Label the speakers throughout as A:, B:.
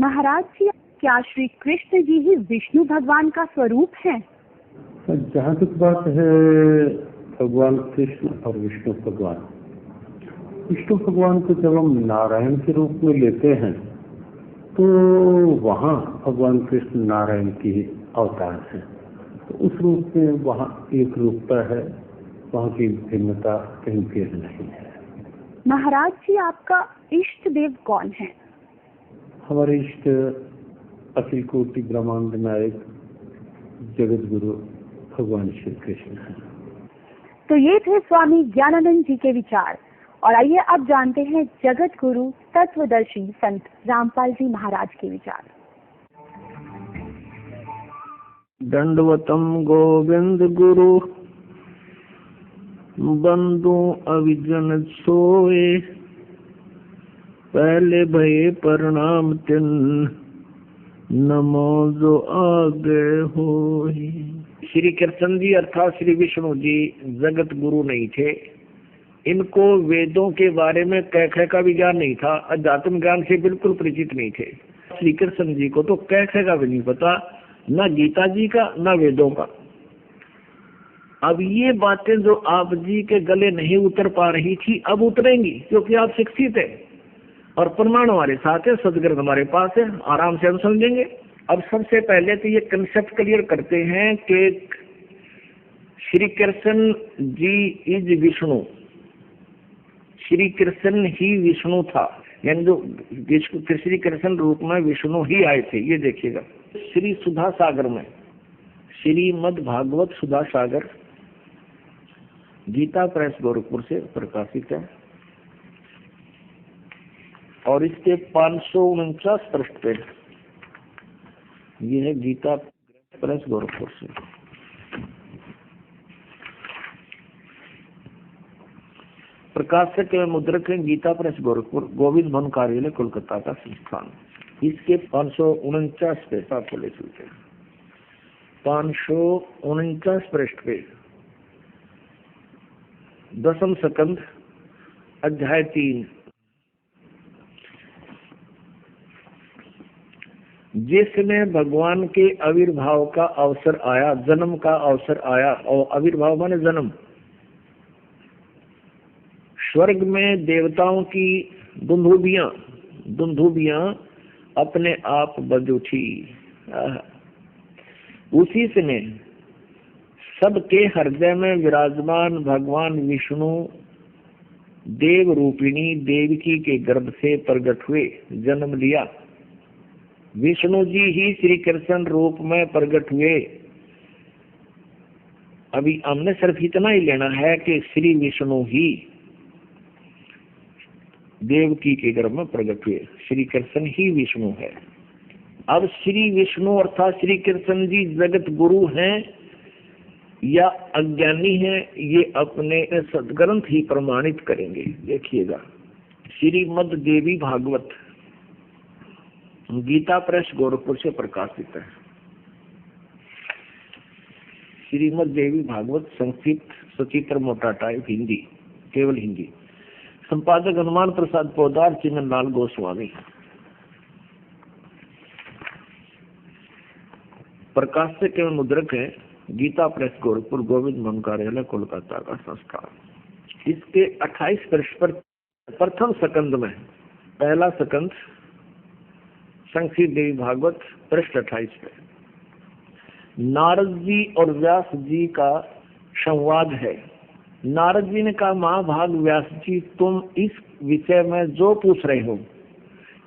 A: महाराज जी, क्या श्री कृष्ण जी ही विष्णु भगवान का स्वरूप है?
B: जहाँ तक बात है भगवान कृष्ण और विष्णु भगवान, विष्णु भगवान को जब हम नारायण के रूप में लेते हैं तो वहाँ भगवान कृष्ण नारायण की अवतार है, तो उस रूप में वहाँ एक रूपता है, वहाँ की भिन्नता कहीं भेद नहीं है।
A: महाराज जी, आपका इष्ट देव कौन है?
B: हमारे इष्ट अखिल कोटि ब्रह्मांड नायक जगत गुरु भगवान श्री कृष्ण है।
A: तो ये थे स्वामी ज्ञानानंद जी के विचार। और आइए अब जानते हैं जगत गुरु तत्वदर्शी संत रामपाल जी महाराज के विचार।
C: दंडवतम गोविंद गुरु बंधु अविजन सोए, पहले भये प्रणाम तिन नमो जो आगे होई। श्री कृष्ण जी अर्थात श्री विष्णु जी जगत गुरु नहीं थे। इनको वेदों के बारे में कह का भी ज्ञान नहीं था, अध्यात्म ज्ञान से बिल्कुल परिचित नहीं थे। श्री कृष्ण जी को तो कह का भी नहीं पता, ना गीता जी का ना वेदों का। अब ये बातें जो आप जी के गले नहीं उतर पा रही थी अब उतरेंगी, क्योंकि आप शिक्षित है और प्रमाण हमारे साथ है, सदग्रंथ हमारे पास है, आराम से हम समझेंगे। अब सबसे पहले तो ये कंसेप्ट क्लियर करते हैं कि श्री कृष्ण जी इज विष्णु, श्री कृष्ण ही विष्णु था, यानी जो श्री कृष्ण रूप में विष्णु ही आए थे। ये देखिएगा श्री सुधा सागर में, श्रीमद् भागवत सुधा सागर, गीता प्रेस गोरखपुर से प्रकाशित है और इसके 549 पृष्ठ पे ये है गीता प्रेस गोरखपुर से। प्रकाशक एवं मुद्रक है गीता प्रेस गोरखपुर, गोविंद भवन कार्यालय कोलकाता का संस्थान। इसके 549 पे आपको ले चलते हैं। 549 पृष्ठ पे 10वें स्कंद अध्याय 3, जिसमें भगवान के आविर्भाव का अवसर आया, जन्म का अवसर आया, और आविर्भाव माने जन्म। स्वर्ग में देवताओं की दुंदुभियां अपने आप बज उठी। उसी समय सबके हृदय में विराजमान भगवान विष्णु देव रूपिणी देवकी के गर्भ से प्रकट हुए, जन्म लिया। विष्णु जी ही श्री कृष्ण रूप में प्रकट हुए। अभी हमने सिर्फ इतना ही लेना है कि श्री विष्णु ही देवकी के गर्भ में प्रकट हुए, श्री कृष्ण ही विष्णु है। अब श्री विष्णु अर्थात श्री कृष्ण जी जगत गुरु हैं या अज्ञानी है, ये अपने सदग्रंथ ही प्रमाणित करेंगे। देखिएगा श्रीमद् देवी भागवत गीता प्रेस गोरखपुर से प्रकाशित है। श्रीमद् देवी भागवत संक्षिप्त सचित्र मोटा टाइप हिंदी, केवल हिंदी। संपादक हनुमान प्रसाद पोदार, चिन्ह लाल गोस्वामी। प्रकाशक एवं मुद्रक है गीता प्रेस गोरखपुर, गोविंद भवन कार्यालय कोलकाता का संस्थान। इसके 28 पृष्ठ पर प्रथम स्कंद में पहला स्कंद संक्षिप्त देवी भागवत पृष्ठ 28 पे नारद जी और व्यास जी का संवाद है। नारद जी ने कहा, महाभाग व्यास जी, तुम इस विषय में जो पूछ रहे हो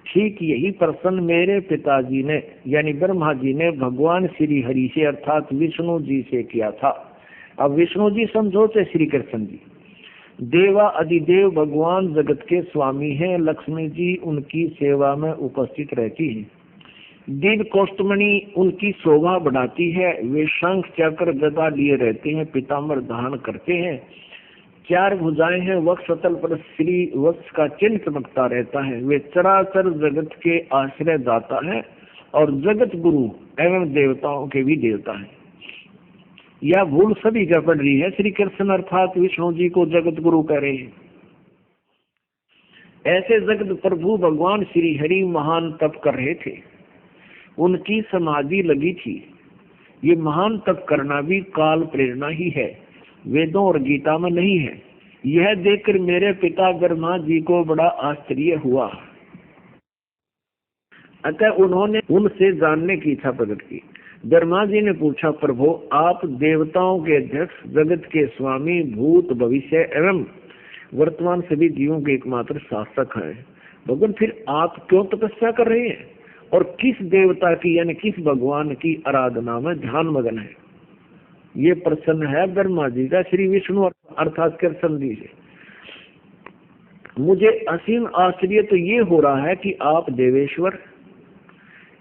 C: ठीक यही प्रश्न मेरे पिताजी ने यानी ब्रह्मा जी ने भगवान श्री हरि से अर्थात विष्णु जी से किया था। अब विष्णु जी समझो तो श्री कृष्ण जी देवा अधिदेव भगवान जगत के स्वामी हैं। लक्ष्मी जी उनकी सेवा में उपस्थित रहती है। दिव्य कौस्तुमणि उनकी शोभा बढ़ाती है। वे शंख चक्र गदा लिए रहते हैं, पीताम्बर धारण करते हैं। 4 भुजाएं हैं, वक्ष तल पर श्री वत्स का चिन्ह चमकता रहता है। वे चराचर जगत के आश्रय दाता है और जगत गुरु एवं देवताओं के भी देवता है। यह भूल सभी का पड़ रही है। श्री कृष्ण अर्थात विष्णु जी को जगत गुरु कह रहे हैं। ऐसे जगत प्रभु भगवान श्री हरि महान तप कर रहे थे, उनकी समाधि लगी थी। ये महान तप करना भी काल प्रेरणा ही है, वेदों और गीता में नहीं है। यह देखकर मेरे पिता ब्रह्मा जी को बड़ा आश्चर्य हुआ। अतः उन्होंने उनसे जानने की इच्छा प्रकट की। ब्रह्मा जी ने पूछा, प्रभु आप देवताओं के अध्यक्ष, जगत के स्वामी, भूत भविष्य एवं वर्तमान सभी जीवों के एकमात्र शासक हैं। भगवान फिर आप क्यों तपस्या कर रहे हैं और किस देवता की यानी किस भगवान की आराधना में ध्यान मगन है? ये प्रश्न है ब्रह्मा जी का श्री विष्णु अर्थात कृष्ण जी से। मुझे असीम आश्चर्य तो ये हो रहा है कि आप देवेश्वर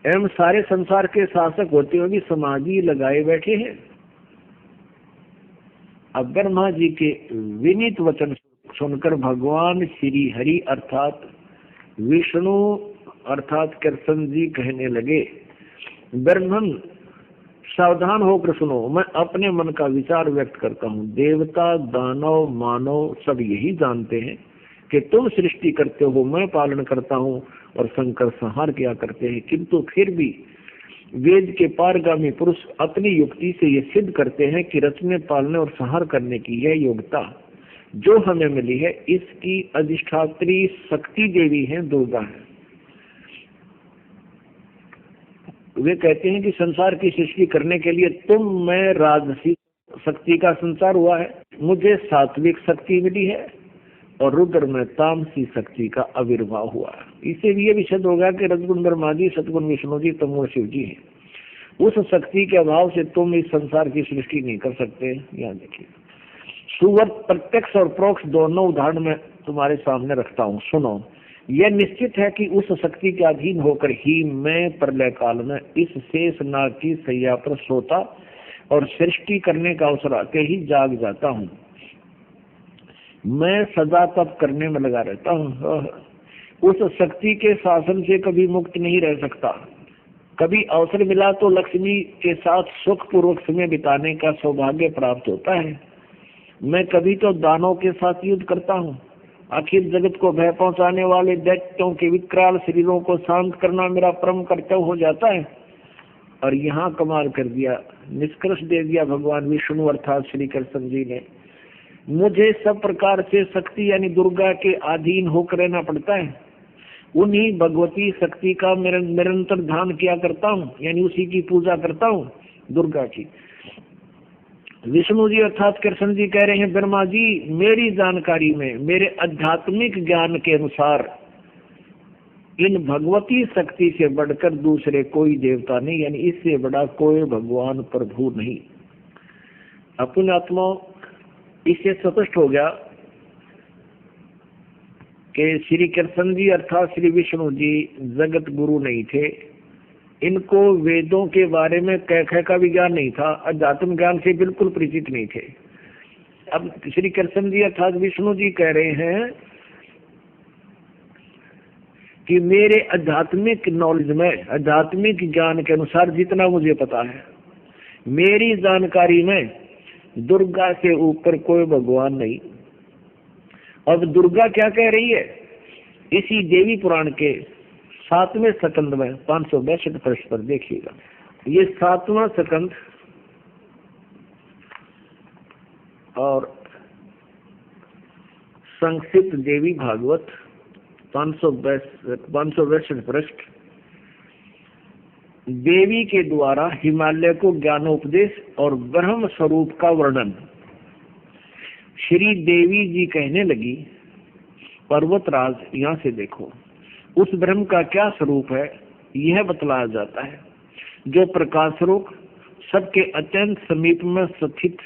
C: एवं सारे संसार के शासक होते हुए भी समाधि लगाए बैठे हैं। अब ब्रह्मा जी के विनीत वचन सुनकर भगवान श्री हरि अर्थात विष्णु अर्थात कृष्ण जी कहने लगे, ब्रह्मन सावधान होकर सुनो, मैं अपने मन का विचार व्यक्त करता हूँ। देवता दानव मानव सब यही जानते हैं कि तुम सृष्टि करते हो, मैं पालन करता हूँ और शंकर संहार किया करते हैं, किंतु फिर भी वेद के पारगामी पुरुष अपनी युक्ति से ये सिद्ध करते हैं कि रचने पालने और संहार करने की यह योग्यता जो हमें मिली है, इसकी अधिष्ठात्री शक्ति देवी है, दुर्गा है। वे कहते हैं कि संसार की सृष्टि करने के लिए तुम में राजसी शक्ति का संचार हुआ है, मुझे सात्विक शक्ति मिली है और रुद्र में तामसी शक्ति का आविर्भाव हुआ है। इससे भी ये विशद होगा कि रजगुण ब्रह्मा जी, सतगुण विष्णु जी, तमोगुण शिव जी हैं। उस शक्ति के अभाव से तुम इस संसार की सृष्टि नहीं कर सकते। यहाँ देखिए, सुवर्त प्रत्यक्ष और प्रोक्ष दोनों उदाहरण में तुम्हारे सामने रखता हूँ, सुनो। यह निश्चित है कि उस शक्ति के अधीन होकर ही मैं प्रलय काल में इस शेष नाग की सैया पर सोता और सृष्टि करने का अवसर आते ही जाग जाता हूँ। मैं सदा तप करने में लगा रहता हूँ। उस शक्ति के शासन से कभी मुक्त नहीं रह सकता। कभी अवसर मिला तो लक्ष्मी के साथ सुख पूर्वक समय बिताने का सौभाग्य प्राप्त होता है। मैं कभी तो दानों के साथ युद्ध करता हूँ। आखिर जगत को भय पहुंचाने वाले दैत्यों के विकराल शरीरों को शांत करना मेरा परम कर्तव्य हो जाता है। और यहाँ कमाल कर दिया, निष्कर्ष दे दिया भगवान विष्णु अर्थात श्री कृष्ण जी ने, मुझे सब प्रकार से शक्ति यानी दुर्गा के अधीन होकर रहना पड़ता है। उन्हीं भगवती शक्ति का निरंतर ध्यान किया करता हूँ, यानी उसी की पूजा करता हूँ, दुर्गा की। विष्णु जी अर्थात कृष्ण जी कह रहे हैं, ब्रह्मा जी मेरी जानकारी में, मेरे आध्यात्मिक ज्ञान के अनुसार इन भगवती शक्ति से बढ़कर दूसरे कोई देवता नहीं, यानी इससे बड़ा कोई भगवान प्रभु नहीं। अपने आत्मा इससे स्पष्ट हो गया कि श्री कृष्ण जी अर्थात श्री विष्णु जी जगत गुरु नहीं थे। इनको वेदों के बारे में कह का भी ज्ञान नहीं था, अध्यात्म ज्ञान से बिल्कुल परिचित नहीं थे। अब श्री कृष्ण जी अर्थात विष्णु जी कह रहे हैं कि मेरे आध्यात्मिक नॉलेज में, आध्यात्मिक ज्ञान के अनुसार जितना मुझे पता है, मेरी जानकारी में दुर्गा से ऊपर कोई भगवान नहीं। अब दुर्गा क्या कह रही है, इसी देवी पुराण के 7वें स्कंद में 562 पृष्ठ पर देखिएगा। ये 7वां स्कंद और संक्षिप्त देवी भागवत 562 पृष्ठ। देवी के द्वारा हिमालय को ज्ञानोपदेश और ब्रह्म स्वरूप का वर्णन। श्री देवी जी कहने लगी, पर्वतराज यहाँ से देखो, उस ब्रह्म का क्या स्वरूप है यह बतलाया जाता है, जो प्रकाश स्वरूप सबके अत्यंत समीप में स्थित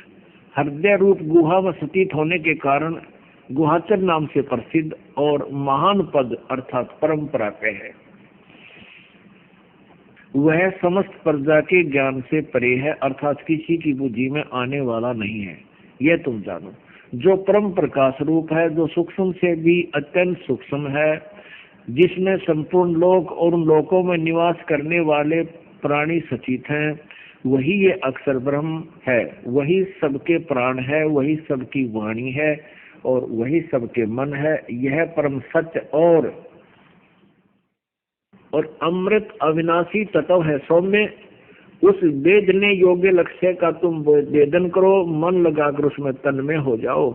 C: हृदय रूप गुहा में स्थित होने के कारण गुहाचर नाम से प्रसिद्ध और महान पद अर्थात परंपरा पे है। वह समस्त प्रजा के ज्ञान से परे है, अर्थात किसी की बुद्धि में आने वाला नहीं है, यह तुम जानो। जो परम प्रकाश रूप है, जो सूक्ष्म से भी अत्यंत सूक्ष्म है, जिसमें संपूर्ण लोक और उन लोकों में निवास करने वाले प्राणी सचित हैं, वही ये अक्षर ब्रह्म है, वही सबके प्राण है, वही सबकी वाणी है और वही सबके मन है। यह परम सत्य और अमृत अविनाशी तत्व है। सौम्य उस वेदने योग्य लक्ष्य का तुम वेदन करो, मन लगाकर उसमें तन्मय हो जाओ।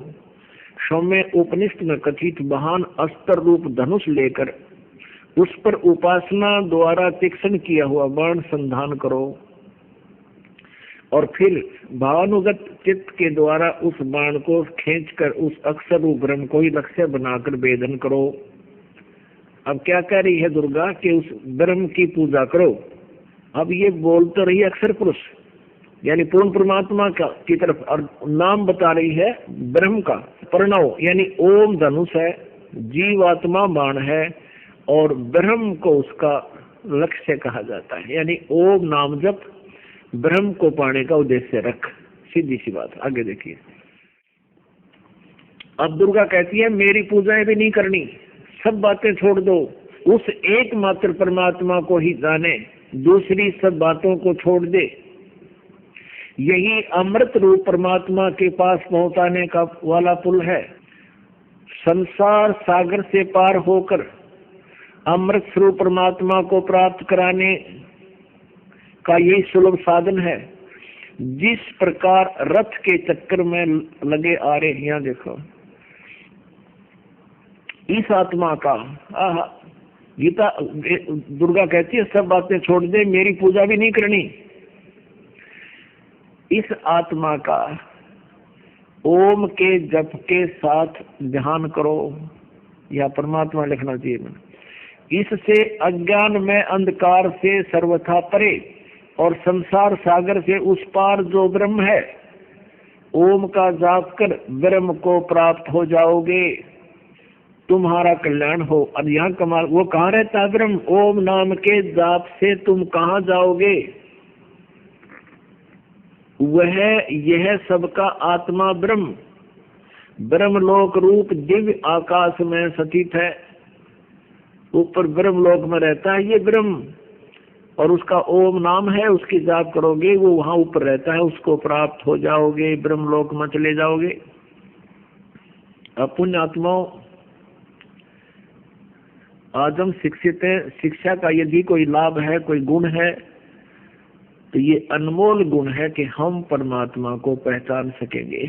C: सौम्य उपनिषद में कथित महान अस्त्र रूप धनुष लेकर उस पर उपासना द्वारा तीक्ष्ण किया हुआ बाण संधान करो और फिर भावानुगत चित्त के द्वारा उस बाण को खींचकर उस अक्षर रूप ब्रह्म को ही लक्ष्य बनाकर वेदन करो। अब क्या कह रही है दुर्गा कि उस ब्रह्म की पूजा करो। अब ये बोल तो रही है अक्षर पुरुष यानी पूर्ण परमात्मा का की तरफ, और नाम बता रही है ब्रह्म का। प्रणव यानी ओम धनुष है, जीवात्मा बाण है और ब्रह्म को उसका लक्ष्य कहा जाता है। यानी ओम नाम जप ब्रह्म को पाने का उद्देश्य रख। सीधी सी बात। आगे देखिए। अब दुर्गा कहती है मेरी पूजाएं भी नहीं करनी, सब बातें छोड़ दो, उस एकमात्र परमात्मा को ही जाने, दूसरी सब बातों को छोड़ दे। यही अमृत रूप परमात्मा के पास पहुंचाने का वाला पुल है। संसार सागर से पार होकर अमृत स्वरूप परमात्मा को प्राप्त कराने का यही सुलभ साधन है। जिस प्रकार रथ के चक्कर में लगे आ रहे, यहाँ देखो, इस आत्मा का गीता दुर्गा कहती है सब बातें छोड़ दे, मेरी पूजा भी नहीं करनी। इस आत्मा का ओम के जप के साथ ध्यान करो, या परमात्मा लिखना चाहिए। इससे अज्ञान में अंधकार से सर्वथा परे और संसार सागर से उस पार जो ब्रह्म है, ओम का जाप कर ब्रह्म को प्राप्त हो जाओगे, तुम्हारा कल्याण हो। और यहाँ कमाल, वो कहाँ रहता है ब्रह्म? ओम नाम के जाप से तुम कहाँ जाओगे? वह यह सबका आत्मा ब्रह्म ब्रह्मलोक रूप दिव्य आकाश में स्थित है। ऊपर ब्रह्मलोक में रहता है ये ब्रह्म, और उसका ओम नाम है, उसकी जाप करोगे वो वहां ऊपर रहता है, उसको प्राप्त हो जाओगे, ब्रह्मलोक में चले जाओगे। अब पुण्य आत्माओं, आज हम शिक्षित हैं। शिक्षा का यदि कोई लाभ है, कोई गुण है, तो ये अनमोल गुण है कि हम परमात्मा को पहचान सकेंगे।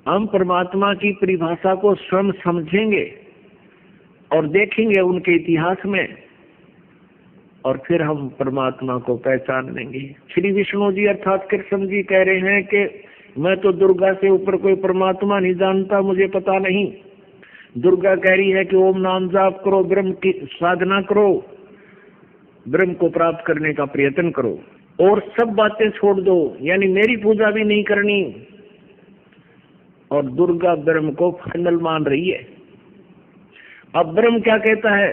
C: हम परमात्मा की परिभाषा को स्वयं समझेंगे और देखेंगे उनके इतिहास में, और फिर हम परमात्मा को पहचान लेंगे। श्री विष्णु जी अर्थात कृष्ण जी कह रहे हैं कि मैं तो दुर्गा से ऊपर कोई परमात्मा नहीं जानता, मुझे पता नहीं। दुर्गा कह रही है कि ओम नाम जाप करो, ब्रह्म की साधना करो, ब्रह्म को प्राप्त करने का प्रयत्न करो और सब बातें छोड़ दो, यानी मेरी पूजा भी नहीं करनी। और दुर्गा ब्रह्म को फाइनल मान रही है। अब ब्रह्म क्या कहता है?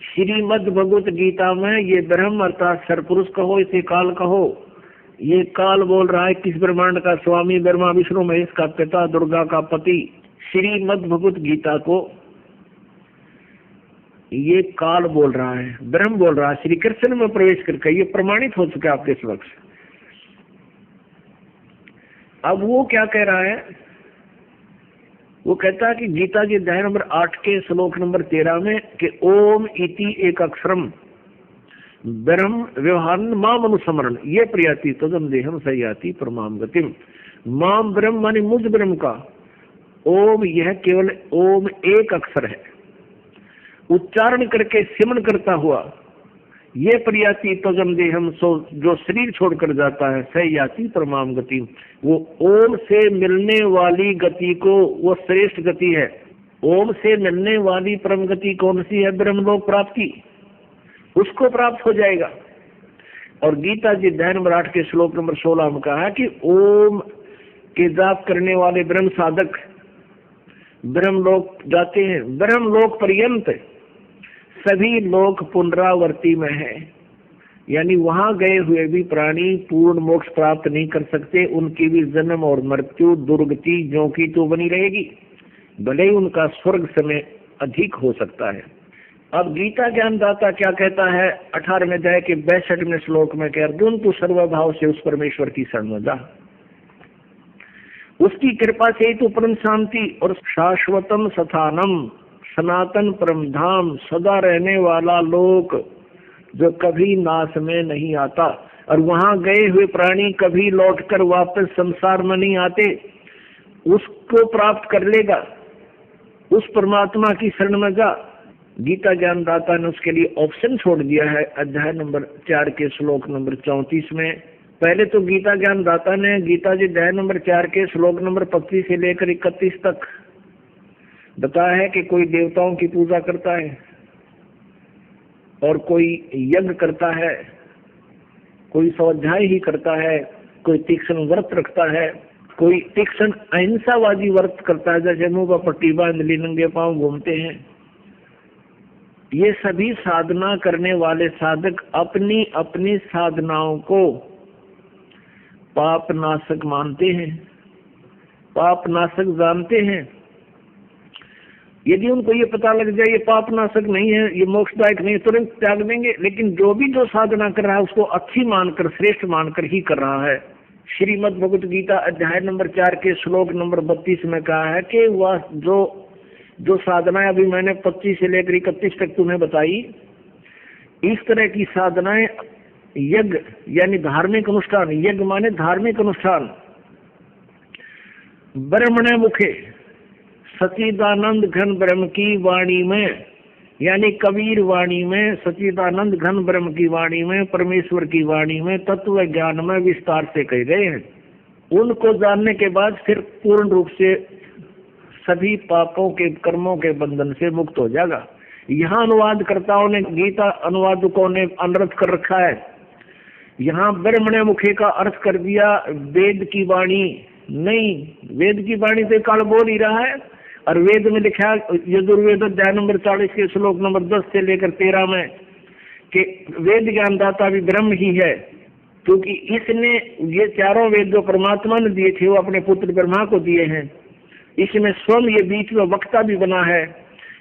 C: श्रीमद् भगवत गीता में ये ब्रह्म अर्थात सरपुरुष कहो, इसे काल कहो, ये काल बोल रहा है किस ब्रह्मांड का स्वामी, ब्रह्मा विष्णु महेश का पिता, दुर्गा का पति। श्रीमद् भगवत गीता को ये काल बोल रहा है, ब्रह्म बोल रहा है, श्री कृष्ण में प्रवेश करके। ये प्रमाणित हो चुका है आपके समक्ष। अब वो क्या कह रहा है? वो कहता है कि गीता जी अध्याय नंबर 8 के श्लोक नंबर 13 में कि ओम इति एक अक्षरम ब्रह्म व्यवहार माम अनुस्मरण ये प्रयाति तदम देहम सयाति परमाम गतिम। माम ब्रह्म माने मुझ ब्रह्म का ओम, यह केवल ओम एक अक्षर है, उच्चारण करके सिमरण करता हुआ ये प्रयाति तजम देहम, सो जो शरीर छोड़कर जाता है, सयाति परमाम गति, वो ओम से मिलने वाली गति को, वो श्रेष्ठ गति है। ओम से मिलने वाली परम गति कौन सी है? ब्रह्मलोक प्राप्ति, उसको प्राप्त हो जाएगा। और गीता जी अध्याय नंबर 8 के श्लोक नंबर 16 में कहा है कि ओम के जाप करने वाले ब्रह्म साधक ब्रह्मलोक जाते हैं। ब्रह्मलोक पर्यंत सभी लोग पुनरावर्ती में है, यानी वहां गए हुए भी प्राणी पूर्ण मोक्ष प्राप्त नहीं कर सकते, उनकी भी जन्म और मृत्यु दुर्गति ज्यों की तो बनी रहेगी, भले ही उनका स्वर्ग समय अधिक हो सकता है। अब गीता ज्ञानदाता क्या कहता है 18वें अध्याय के 62वें श्लोक में कि अर्जुन तू सर्वभाव से उस परमेश्वर की शरण में जा, उसकी कृपा से ही तो परम शांति और शाश्वतम स्थानम, सनातन परम धाम, सदा रहने वाला लोक जो कभी नाश में नहीं आता, और वहां गए हुए प्राणी कभी लौटकर वापस संसार में नहीं आते, उसको प्राप्त कर लेगा। उस परमात्मा की शरण में जा। गीता ज्ञानदाता ने उसके लिए ऑप्शन छोड़ दिया है अध्याय नंबर 4 के श्लोक नंबर 34 में। पहले तो गीता ज्ञानदाता ने गीता जी अध्याय नंबर 4 के श्लोक नंबर 25 से लेकर 31 तक बताया है कि कोई देवताओं की पूजा करता है और कोई यज्ञ करता है, कोई स्वाध्याय ही करता है, कोई तीक्ष्ण व्रत रखता है, कोई तीक्ष्ण अहिंसावादी व्रत करता है, जैसे मुंह पर पट्टी बांध ली, नंगे पांव घूमते हैं। ये सभी साधना करने वाले साधक अपनी अपनी साधनाओं को पाप नाशक मानते हैं, पाप नाशक जानते हैं। यदि उनको ये पता लग जाए ये पाप नाशक नहीं है, ये मोक्षदायक नहीं है, तुरंत त्याग देंगे। लेकिन जो साधना कर रहा है उसको अच्छी मानकर, श्रेष्ठ मानकर ही कर रहा है। श्रीमद् भगवत गीता अध्याय नंबर 4 के श्लोक नंबर 32 में कहा है कि वह जो साधनाएं अभी मैंने 25 से लेकर 31 तक तुम्हें बताई, इस तरह की साधनाएं यज्ञ यानी धार्मिक अनुष्ठान, यज्ञ माने धार्मिक अनुष्ठान, ब्रह्मणे मुखे सच्चिदानंद घन ब्रह्म की वाणी में, यानी कबीर वाणी में, सच्चिदानंद घन ब्रह्म की वाणी में, परमेश्वर की वाणी में, तत्व ज्ञान में विस्तार से कहे गए हैं। उनको जानने के बाद फिर पूर्ण रूप से सभी पापों के कर्मों के बंधन से मुक्त हो जाएगा। यहाँ अनुवादकर्ताओं ने, गीता अनुवादकों ने अनर्थ कर रखा है। यहाँ ब्रह्मणे मुखे का अर्थ कर दिया वेद की वाणी। नहीं, वेद की वाणी तो काल बोल ही रहा है, और वेद में लिखा यजुर्वेद अध्याय नंबर 40 के श्लोक नंबर 10 से लेकर 13 में कि वेद ज्ञानदाता भी ब्रह्म ही है, क्योंकि इसने ये चारों वेद जो परमात्मा ने दिए थे वो अपने पुत्र ब्रह्मा को दिए हैं। इसमें स्वयं ये बीच में वक्ता भी बना है।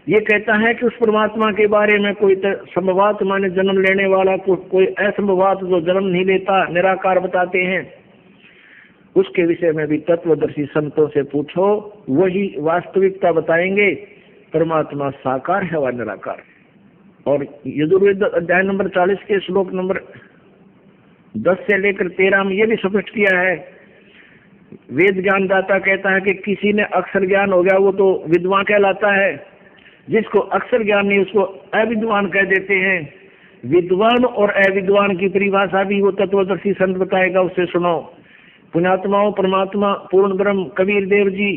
C: ये कहता है कि उस परमात्मा के बारे में कोई संभवात माने जन्म लेने वाला, कोई असंभवात जो जन्म नहीं लेता, निराकार बताते हैं। उसके विषय में भी तत्वदर्शी संतों से पूछो, वही वास्तविकता बताएंगे। परमात्मा साकार है व निराकार। और यजुर्वेद अध्याय नंबर 40 के श्लोक नंबर 10 से लेकर 13 में ये भी स्पष्ट किया है। वेद ज्ञानदाता कहता है कि किसी ने अक्षर ज्ञान हो गया वो तो विद्वान कहलाता है, जिसको अक्षर ज्ञान नहीं उसको अविद्वान कह देते हैं। विद्वान और अविद्वान की परिभाषा भी वो तत्वदर्शी संत बताएगा, उससे सुनो। पुण्यात्माओं, परमात्मा पूर्ण ब्रह्म कबीर देव जी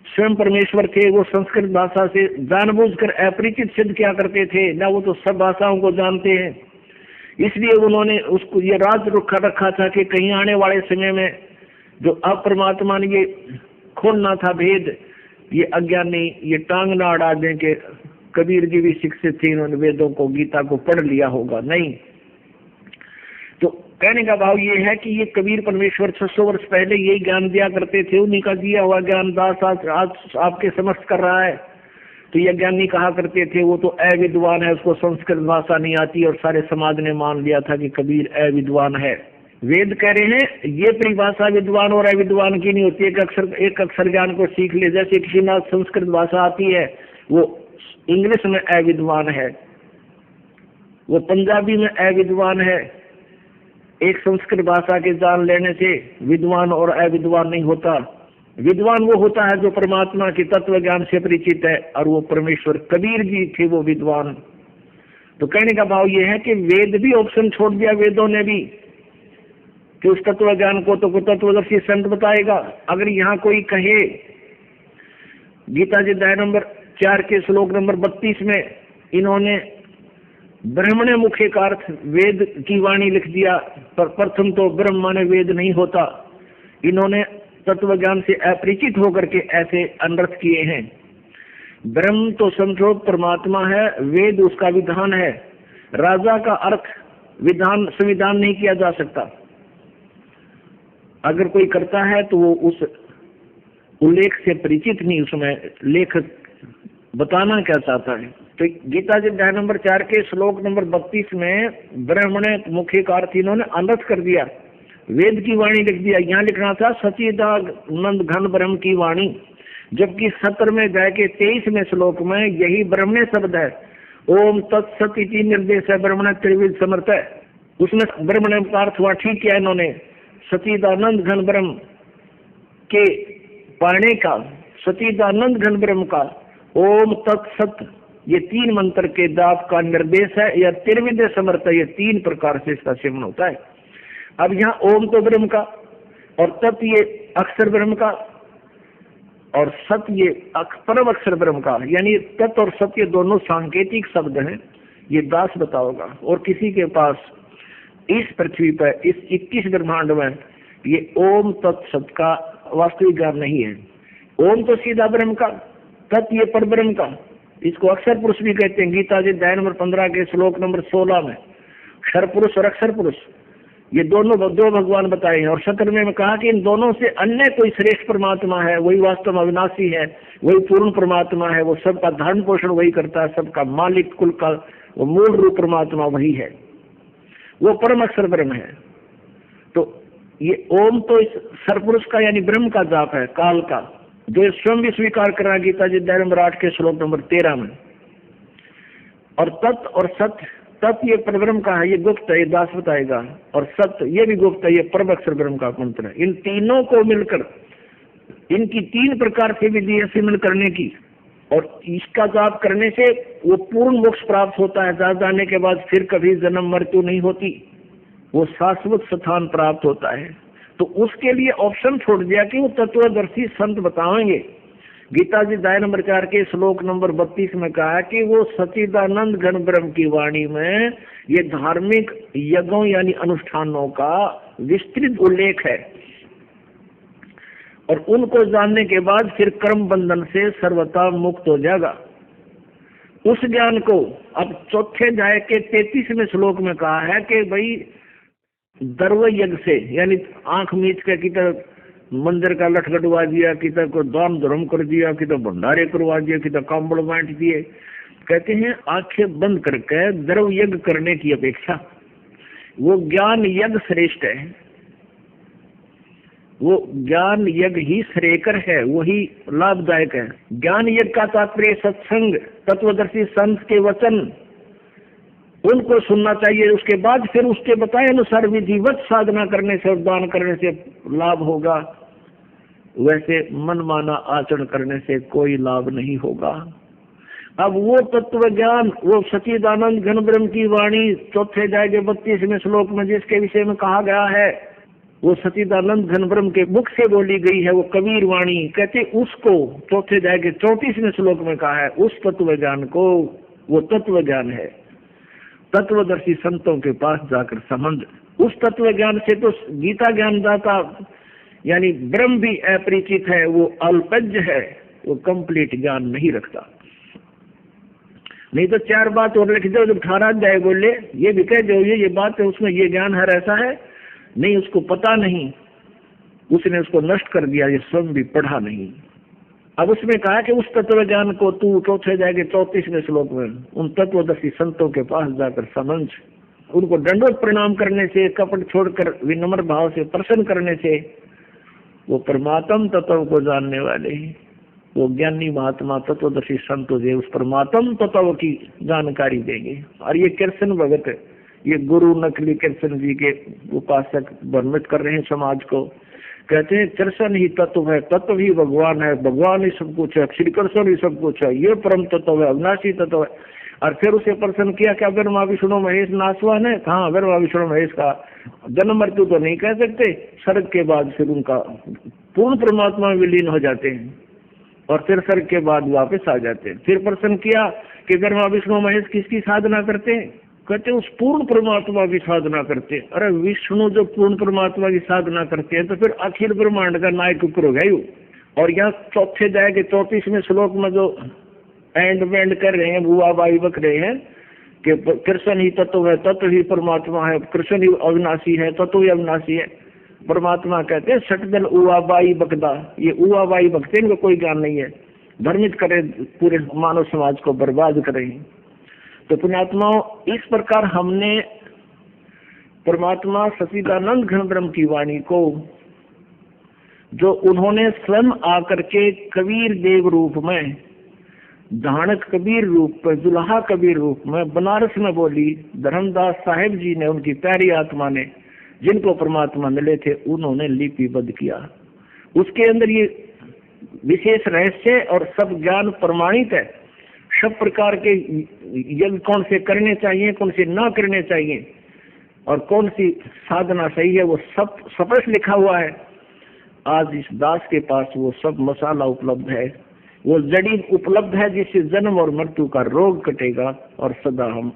C: स्वयं परमेश्वर थे। वो संस्कृत भाषा से जानबूझकर अपरिचित सिद्ध क्या करते थे ना, वो तो सब भाषाओं को जानते हैं। इसलिए उन्होंने उसको ये राज रखा था कि कहीं आने वाले समय में जो अब परमात्मा ने ये खोलना था भेद, ये अज्ञानी ये टांग ना अड़ा दें कि कबीर जी भी शिक्षित थे, इन्होंने वेदों को, गीता को पढ़ लिया होगा। नहीं, तो कहने का भाव ये है कि ये कबीर परमेश्वर 600 वर्ष पहले यही ज्ञान दिया करते थे। उन्हीं का दिया हुआ ज्ञान दास आज आपके समक्ष कर रहा है। तो ये ज्ञानी कहा करते थे वो तो अविद्वान है, उसको संस्कृत भाषा नहीं आती, और सारे समाज ने मान लिया था कि कबीर अविद्वान है। वेद कह रहे हैं ये परिभाषा विद्वान और अविद्वान की नहीं होती। एक अक्षर ज्ञान को सीख ले, जैसे किसी ने संस्कृत भाषा आती है वो इंग्लिश में अविद्वान है, वो पंजाबी में अविद्वान है। एक संस्कृत भाषा के जान लेने से विद्वान और अविद्वान नहीं होता। विद्वान वो होता है जो परमात्मा के तत्व ज्ञान से परिचित है, और वो परमेश्वर कबीर जी थे वो विद्वान। तो कहने का भाव ये है कि वेद भी ऑप्शन छोड़ दिया वेदों ने भी कि उस तत्व ज्ञान को तो तत्वदर्शी संत बताएगा। अगर यहाँ कोई कहे, गीता जी अध्याय नंबर 4 के श्लोक नंबर 32 में इन्होंने ब्रह्मणे मुखे का अर्थ वेद की वाणी लिख दिया, पर प्रथम तो ब्रह्म माने वेद नहीं होता। इन्होंने तत्व ज्ञान से अपरिचित होकर के ऐसे अनर्थ किए हैं। ब्रह्म तो समझो परमात्मा है, वेद उसका विधान है। राजा का अर्थ विधान संविधान नहीं किया जा सकता। अगर कोई करता है तो वो उस उल्लेख से परिचित नहीं, उसमें लेखक बताना क्या चाहता है। तो गीता जी अध्याय नंबर 4 के श्लोक नंबर 32 में ब्रह्मणे मुखे का अर्थ इन्होंने अनर्थ कर दिया। वेद की वाणी लिख दिया, यहाँ लिखना था सच्चिदानंद घन ब्रह्म की वाणी, जबकि 17वें अध्याय के 23वें श्लोक में यही ब्रह्मण्य शब्द है। ओम तत्सत इति निर्देश है, ब्रह्मण्य त्रिविध समर्थ है। उसमें ब्रह्मण्य का अर्थ हुआ, ठीक किया इन्होंने, सच्चिदानंद घन ब्रह्म के पाने का, सच्चिदानंद घन ब्रह्म का ओम तत्सत, ये 3 मंत्र के जाप का निर्देश है, या त्रिविध समर्थ है, ये 3 प्रकार से इसका सेवन होता है। अब यहाँ ओम तो ब्रह्म का, और तत् ये अक्षर ब्रह्म का, और सत ये परम अक्षर ब्रह्म का, यानी तत् और सत ये दोनों सांकेतिक शब्द हैं। ये दास बताओगा, और किसी के पास इस पृथ्वी पर, इस 21 ब्रह्मांड में ये ओम तत् सत का वास्तविक ज्ञान नहीं है। ओम तो सीधा ब्रह्म का, तत् ये पर ब्रह्म का, इसको अक्षर पुरुष भी कहते हैं। गीता जी अध्याय नंबर 15 के श्लोक नंबर 16 में क्षर पुरुष और अक्षर पुरुष ये दोनों दो भगवान बताए हैं। और 17वें में कहा कि इन दोनों से अन्य कोई श्रेष्ठ परमात्मा है, वही वास्तव में अविनाशी है, वही पूर्ण परमात्मा है, वो सबका धारण पोषण वही करता है, सबका मालिक, कुल का वो मूल रूप परमात्मा वही है, वो परम अक्षर ब्रह्म है। तो ये ओम तो इस सरपुरुष का यानी ब्रह्म का जाप है, काल का, जो स्वयं भी स्वीकार कर रहा है गीता जी अध्याय नंबर 8 के श्लोक नंबर 13 में। और तत् और सत्य, तत् ये परब्रह्म का है, ये गुप्त है, ये दास बताएगा, और सत्य ये भी गुप्त है, ये परम अक्षर ब्रह्म का मंत्र है। इन तीनों को मिलकर, इनकी 3 प्रकार से विधि है सिमरन करने की, और इसका जाप करने से वो पूर्ण मोक्ष प्राप्त होता है। जाप जाने के बाद फिर कभी जन्म मृत्यु नहीं होती, वो शाश्वत स्थान प्राप्त होता है। तो उसके लिए ऑप्शन छोड़ दिया कि वो तत्वदर्शी संत बताएंगे। गीता जी अध्याय नंबर 4 के श्लोक नंबर 32 में कहा कि वो सच्चिदानंद घन ब्रह्म की वाणी में ये धार्मिक यज्ञों यानी अनुष्ठानों का विस्तृत उल्लेख है, और उनको जानने के बाद फिर कर्म बंधन से सर्वथा मुक्त हो जाएगा। उस ज्ञान को अब चौथे अध्याय के 33वें श्लोक में कहा है कि भाई दर्व यज्ञ से, यानी आंख मीच के किधर मंदिर का लठ कटवा दिया, किधर को दान धर्म कर दिया, किधर भंडारे करवा दिया, किधर कांबड़ बांट दिए। कहते हैं आंखें बंद करके द्रव यज्ञ करने की अपेक्षा वो ज्ञान यज्ञ श्रेष्ठ है, वो ज्ञान यज्ञ ही श्रेयकर है, वही लाभदायक है। ज्ञान यज्ञ का तात्पर्य सत्संग, तत्वदर्शी संत के वचन, उनको सुनना चाहिए। उसके बाद फिर उसके बताए अनुसार विधिवत साधना करने से और दान करने से लाभ होगा, वैसे मनमाना आचरण करने से कोई लाभ नहीं होगा। अब वो तत्व ज्ञान, वो सच्चिदानंद घन ब्रह्म की वाणी चौथे अध्याय के 32वें श्लोक में जिसके विषय में कहा गया है, वो सच्चिदानंद घन ब्रह्म के मुख से बोली गई है, वो कबीर वाणी कहते, उसको चौथे अध्याय के 34वें श्लोक में कहा है, उस तत्व ज्ञान को, वो तत्व ज्ञान है। तत्वदर्शी संतों के पास जाकर संबंध, उस तत्व ज्ञान से तो गीता ज्ञानदाता यानी ब्रह्म भी अपरिचित है, वो अल्पज्ञ है, वो कंप्लीट ज्ञान नहीं रखता। नहीं तो 4 बात और लिख दो, जब 18 अध्याय बोले ये भी कह दो ये बात है, उसमें ये ज्ञान है, ऐसा है नहीं, उसको पता नहीं, उसने उसको नष्ट कर दिया, ये स्वयं भी पढ़ा नहीं। अब उसमें कहा कि उस तत्व ज्ञान को तू चौथे जाएंगे 34वें श्लोक में उन तत्वदर्शी संतों के पास जाकर समझ, उनको दंडोत प्रणाम करने से, कपट छोड़कर विनम्र भाव से प्रसन्न करने से वो परमात्म तत्व को जानने वाले, वो ज्ञानी महात्मा तत्वदर्शी संत जो उस परमात्म तत्व की जानकारी देंगे। और ये कृष्ण भगत, ये गुरु नकली कृष्ण जी के उपासक भ्रमित कर रहे हैं समाज को। कहते हैं कृष्ण ही तत्व है, तत्व ही भगवान है, भगवान ही सब कुछ है, श्री कृष्ण ही सब कुछ है, ये परम तत्व है, अविनाशी तत्व है। और फिर उसे प्रश्न किया क्या ब्रह्मा विष्णु महेश नासवान है? हाँ, ब्रह्मा विष्णु महेश का जन्म मृत्यु तो नहीं कह सकते, स्वर्ग के बाद फिर उनका पूर्ण परमात्मा में विलीन हो जाते हैं और फिर स्वर्ग के बाद वापस आ जाते हैं। फिर प्रश्न किया कि ब्रह्मा विष्णु महेश किसकी साधना करते हैं? कहते उस पूर्ण परमात्मा की साधना करते हैं। अरे विष्णु जो पूर्ण परमात्मा की साधना करते हैं तो फिर अखिल ब्रह्मांड का नायक ऊपर हो गया। और यहाँ चौथे अध्याय के 34वें श्लोक में जो एंड कर रहे हैं, बुआ बाई बक रहे हैं कि कृष्ण ही तत्व है, तत्व ही परमात्मा है, कृष्ण ही अविनाशी है, तत्व ही अविनाशी है। परमात्मा कहते हैं सटदल उआ बाई बकदा, ये उआ बाई बकते इनको कोई ज्ञान नहीं है, भ्रमित करे, पूरे मानव समाज को बर्बाद करें। तो पुण्यात्माओं, इस प्रकार हमने परमात्मा सच्चिदानंद घन ब्रह्म की वाणी को जो उन्होंने स्वयं आकर के कबीर देव रूप में, धानक कबीर रूप में, दुल्हा कबीर रूप में बनारस में बोली, धर्मदास साहेब जी ने, उनकी प्यारी आत्मा ने, जिनको परमात्मा मिले थे, उन्होंने लिपिबद्ध किया। उसके अंदर ये विशेष रहस्य और सब ज्ञान प्रमाणित है। सब प्रकार के यज्ञ कौन से करने चाहिए, कौन से ना करने चाहिए, और कौन सी साधना सही है, वो सब स्पष्ट लिखा हुआ है। आज इस दास के पास वो सब मसाला उपलब्ध है, वो जड़ी उपलब्ध है, जिससे जन्म और मृत्यु का रोग कटेगा और सदा हम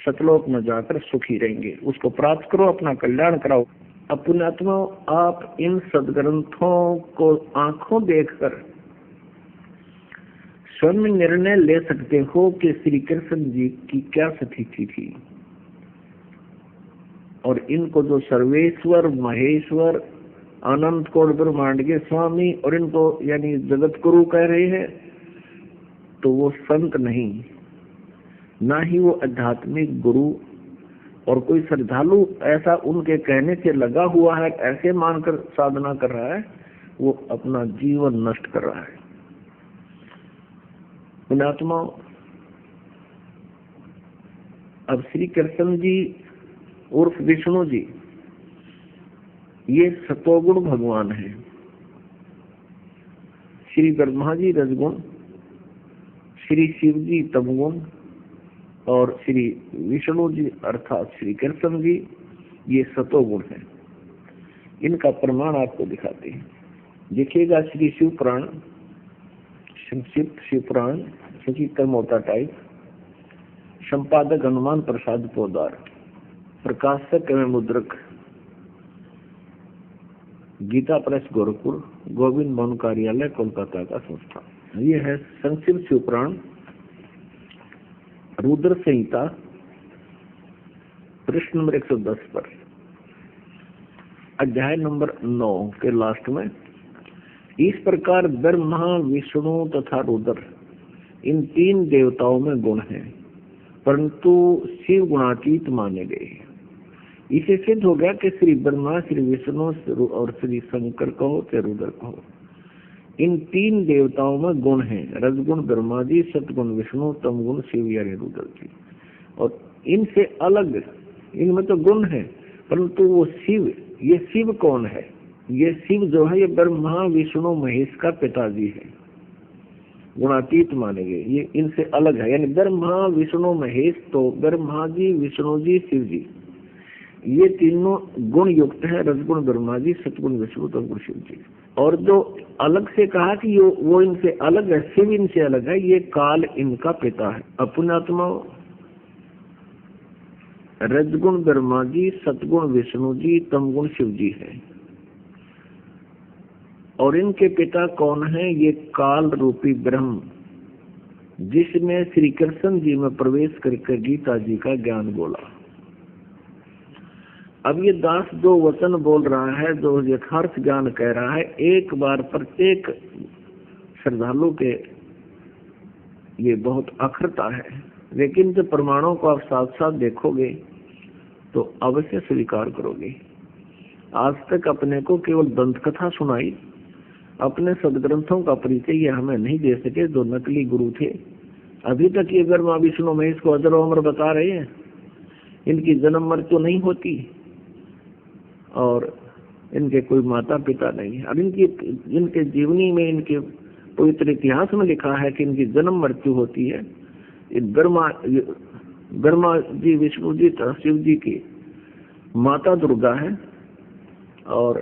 C: सतलोक में जाकर सुखी रहेंगे। उसको प्राप्त करो, अपना कल्याण कराओ। अपने आत्मा, आप इन सदग्रंथों को आंखों देखकर स्वयं निर्णय ले सकते हो कि श्री कृष्ण जी की क्या स्थिति थी, और इनको जो सर्वेश्वर, महेश्वर, अनंत कोट ब्रह्मांड के स्वामी, और इनको यानी जगत गुरु कह रहे हैं, तो वो संत नहीं, ना ही वो आध्यात्मिक गुरु, और कोई श्रद्धालु ऐसा उनके कहने से लगा हुआ है, ऐसे मानकर साधना कर रहा है, वो अपना जीवन नष्ट कर रहा है। पुण्यात्मा, अब श्री कृष्ण जी उर्फ विष्णु जी, ये सतोगुण भगवान है। श्री ब्रह्मा जी रजगुण, श्री शिव जी तमगुण, और श्री विष्णु जी अर्थात श्री कृष्ण जी ये सतोगुण है। इनका प्रमाण आपको दिखाते हैं। देखिएगा श्री शिव पुराण, संक्षिप्त शिव पुराण, सचित्र मोटा टाइप, संपादक हनुमान प्रसाद पोदार, प्रकाशक एवं मुद्रक गीता प्रेस गोरखपुर, गोविंद मोहन कार्यालय कोलकाता का संस्था। ये है संक्षिप्त शिव पुराण, रुद्र संहिता, पृष्ठ नंबर 110 पर, अध्याय नंबर 9 के लास्ट में। इस प्रकार ब्रह्मा, विष्णु तथा रुद्र, इन तीन देवताओं में गुण हैं, परंतु शिव गुणातीत माने गए। इसे सिद्ध हो गया कि श्री ब्रह्मा, श्री विष्णु और श्री शंकर कहो चाहे रुद्र कहो, इन तीन देवताओं में गुण हैं। रजगुण ब्रह्मा जी, सतगुण विष्णु, तमगुण शिव यानी रुद्र जी। और इनसे अलग, इनमें तो गुण है, परंतु वो शिव, ये शिव कौन है? ये शिव जो है, ये ब्रह्मा विष्णु महेश का पिताजी है, गुणातीत माने गए। ये इनसे अलग है, यानी ब्रह्मा विष्णु महेश, तो ब्रह्मा जी, विष्णु जी, शिव जी, ये तीनों गुण युक्त है। रजगुण ब्रह्मा जी, सतगुण विष्णु, तमगुण शिव जी। और जो अलग से कहा कि वो इनसे अलग है, शिव इनसे अलग है, ये काल इनका पिता है। अपुण्यात्मा, रजगुण ब्रह्मा जी, सतगुण विष्णु जी, तमगुण शिव जी है, और इनके पिता कौन है? ये काल रूपी ब्रह्म, जिसने श्री कृष्ण जी में प्रवेश करके गीता जी का ज्ञान बोला। अब ये दास जो वचन बोल रहा है, जो यथार्थ ज्ञान कह रहा है, एक बार प्रत्येक श्रद्धालु के ये बहुत अखरता है, लेकिन जब प्रमाणों को आप साथ साथ देखोगे तो अवश्य स्वीकार करोगे। आज तक अपने को केवल दंत कथा सुनाई, अपने सदग्रंथों का परिचय ये हमें नहीं दे सके, जो नकली गुरु थे। अभी तक ये ब्रह्मा विष्णु महेश को अजर अमर बता रहे हैं, इनकी जन्म मृत्यु नहीं होती, और इनके कोई माता पिता नहीं है। अब इनके जीवनी में, इनके पवित्र इतिहास में लिखा है कि इनकी जन्म मृत्यु होती है। ब्रह्मा जी, विष्णु जी, शिव जी की माता दुर्गा है, और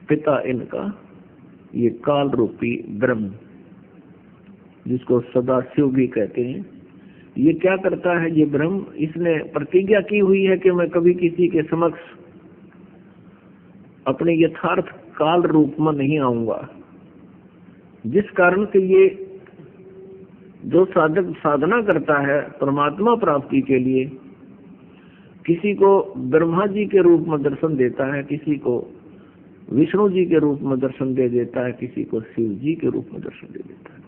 C: पिता इनका ये काल रूपी ब्रह्म, जिसको सदा शिव भी कहते हैं। ये क्या करता है ये ब्रह्म? इसने प्रतिज्ञा की हुई है कि मैं कभी किसी के समक्ष अपने यथार्थ काल रूप में नहीं आऊंगा, जिस कारण से ये जो साधक साधना करता है परमात्मा प्राप्ति के लिए, किसी को ब्रह्मा जी के रूप में दर्शन देता है, किसी को विष्णु जी के रूप में दर्शन दे देता है, किसी को शिव जी के रूप में दर्शन दे देता है।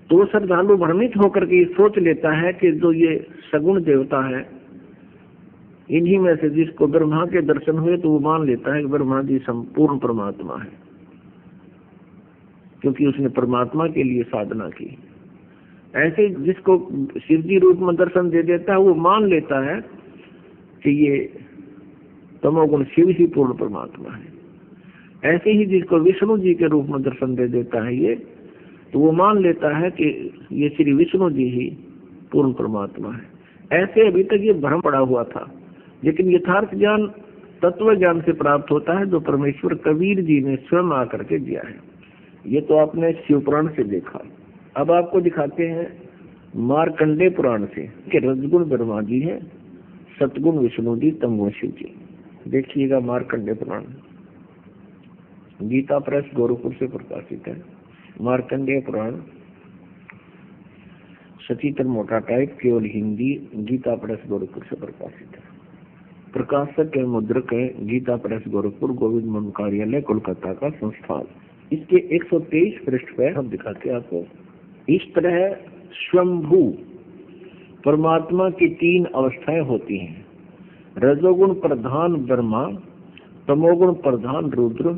C: तो श्रद्धालु भ्रमित होकर के सोच लेता है कि जो ये सगुण देवता है, इन्हीं में से जिसको ब्रह्मा के दर्शन हुए तो वो मान लेता है कि ब्रह्मा जी संपूर्ण परमात्मा है, क्योंकि उसने परमात्मा के लिए साधना की। ऐसे जिसको शिव जी रूप में दर्शन दे देता है वो मान लेता है कि ये तमोगुण शिव ही पूर्ण परमात्मा है। ऐसे ही जिसको विष्णु जी के रूप में दर्शन दे देता है ये, तो वो मान लेता है कि ये श्री विष्णु जी ही पूर्ण परमात्मा है। ऐसे अभी तक ये भ्रम पड़ा हुआ था, लेकिन यथार्थ ज्ञान तत्व ज्ञान से प्राप्त होता है, जो परमेश्वर कबीर जी ने स्वयं आकर के दिया है। ये तो आपने शिवपुराण से देखा। अब आपको दिखाते हैं मार्कंडेय पुराण से कि रजगुण ब्रह्मा जी है, सतगुण विष्णु जी, तमगुण शिव जी। देखिएगा मार्कंडेय पुराण, गीता प्रेस गोरखपुर से प्रकाशित है। मार्कंडेय पुराण सचित्र मोटा टाइप, केवल हिंदी, गीता प्रेस गोरखपुर से प्रकाशित है। प्रकाशक के मुद्रक है गीता प्रेस गोरखपुर, गोविंद मन कार्यालय, कोलकाता का संस्थान। इसके 123 पृष्ठ पे हम दिखाते हैं आपको। इस तरह स्वयंभू परमात्मा की 3 अवस्थाएं होती हैं। रजोगुण प्रधान ब्रह्मा, तमोगुण प्रधान रुद्र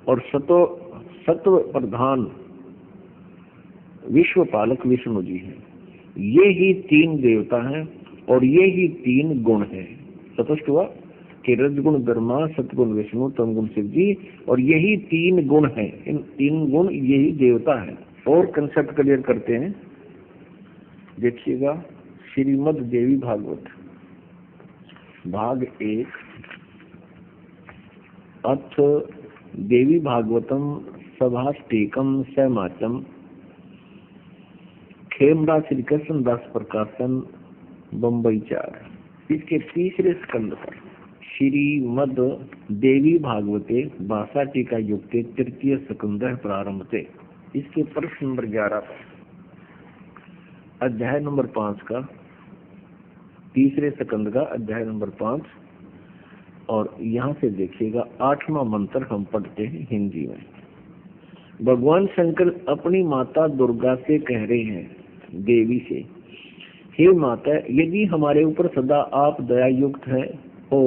C: और सत्व प्रधान विश्व पालक विष्णु जी हैं। ये ही 3 देवता हैं और ये ही 3 गुण हैं। स्पष्ट हुआ कि रजगुण ब्रह्मा, सतगुण विष्णु, तमगुण शिव जी, और यही 3 गुण हैं। इन 3 गुण यही देवता है। और कंसेप्ट क्लियर करते हैं, देखिएगा श्रीमद् देवी भागवत भाग 1 अथ देवी भागवतम सभाष्टेकम सैमाचम, खेमरा श्री कृष्ण दास प्रकाशन, बम्बई 4। इसके तीसरे स्कंद पर श्रीमद् देवी भागवते भाषा टीका युक्ते तृतीय स्कंद प्रारंभ से। इसके प्रश्न नंबर 11 पर अध्याय नंबर 5 का तीसरे स्कंद का अध्याय नंबर 5, और यहाँ से देखिएगा 8वां मंत्र हम पढ़ते हैं हिंदी में। भगवान शंकर अपनी माता दुर्गा से कह रहे हैं, देवी से, हे माता, यदि हमारे ऊपर सदा आप दया युक्त हो